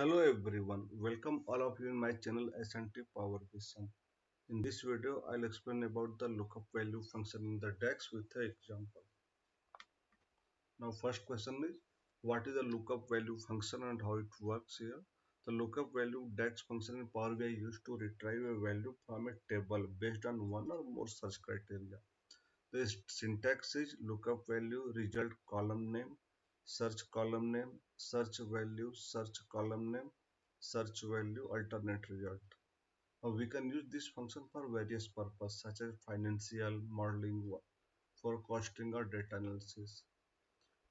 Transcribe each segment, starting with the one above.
Hello everyone, welcome all of you in my channel S&T Power Vision. In this video, I'll explain about the lookup value function in the DAX with an example. Now first question is, what is the lookup value function and how it works here? The lookup value DAX function in Power BI used to retrieve a value from a table based on one or more search criteria. The syntax is lookup value result column name, search column name, search column name, search value alternate result. Now we can use this function for various purposes such as financial, modeling, forecasting or data analysis.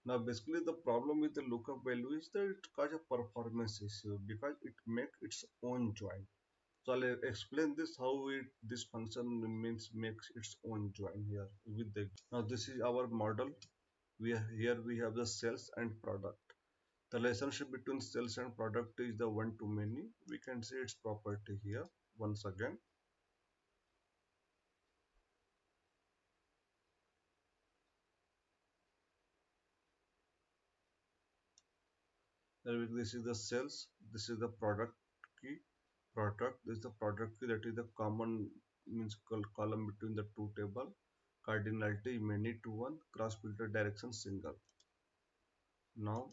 Now basically the problem with the lookup value is that it causes a performance issue because it makes its own join. So I'll explain this how this function means makes its own join here with the. Now this is our model. Here we have the sales and product. The relationship between sales and product is the one to many. We can see its property here once again. This is the sales. This is the product key. Product. This is the product key that is the common means column between the two table. Cardinality many to one. Cross filter direction single. Now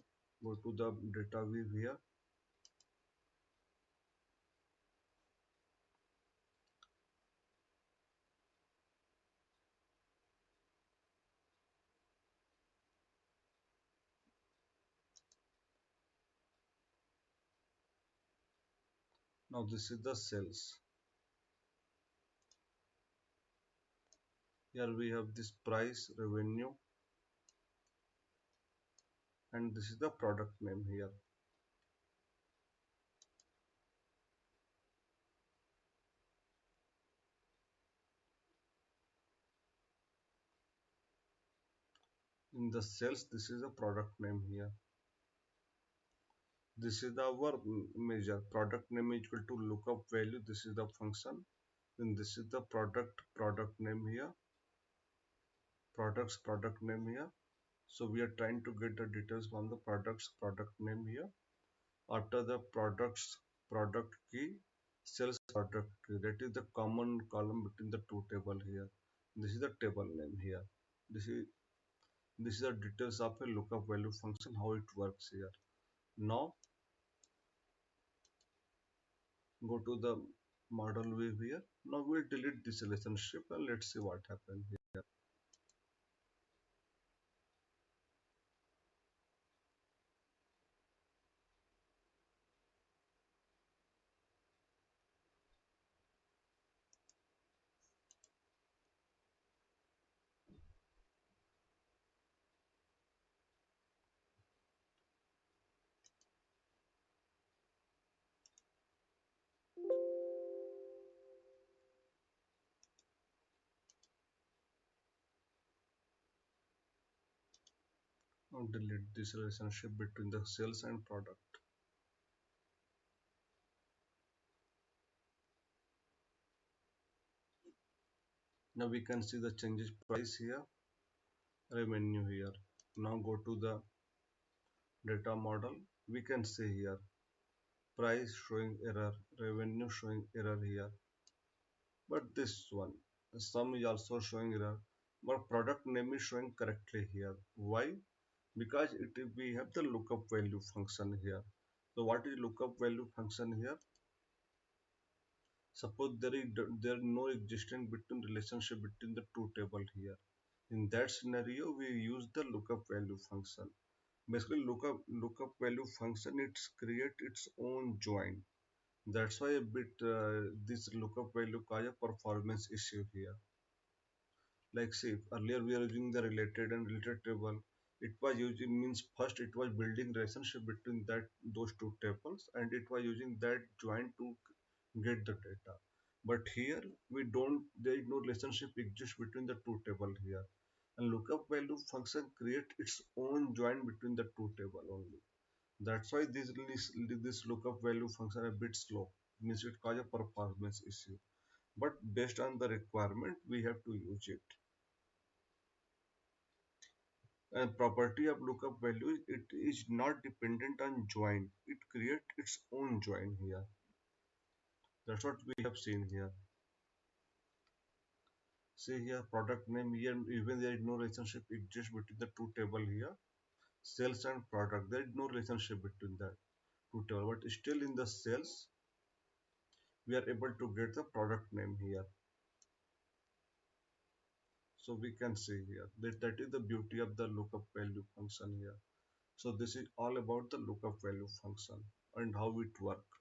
go to the data view here. Now this is the sales. Here we have this price, revenue, and this is the product name here. In the sales, this is the product name here. This is our measure. Product name is equal to lookup value. This is the function. Then this is the product name here. Product name here. So we are trying to get the details from the product name here. After the product key, sales product key. That is the common column between the two table here. This is the table name here. This is this is the details of a lookup value function, how it works here. Now go to the model view here. Now we'll delete this relationship and let's see what happens here. Now delete this relationship between the sales and product. Now we can see the changes price here, revenue here. Now go to the data model. We can see here price showing error, revenue showing error here. But this one, sum is also showing error, but product name is showing correctly here. Why? Because we have the lookup value function here. So what is lookup value function here? Suppose there no existing between relationship between the two table here. In that scenario, we use the lookup value function. Basically, lookup value function it's create its own join. That's why a bit this lookup value cause a performance issue here. Like say earlier we are using the related and related table. It was using means first it was building relationship between that those two tables and it was using that join to get the data. But here we don't, there is no relationship exists between the two table here. And lookup value function create its own join between the two table only. That's why this lookup value function a bit slow. Means it cause a performance issue. But based on the requirement, we have to use it. And property of lookup value, it is not dependent on join. It creates its own join here. That's what we have seen here. See here, product name here, even there is no relationship exists between the two table here. Sales and product, there is no relationship between that two table, but still in the sales, we are able to get the product name here. So we can see here that is the beauty of the lookup value function here. So this is all about the lookup value function and how it works.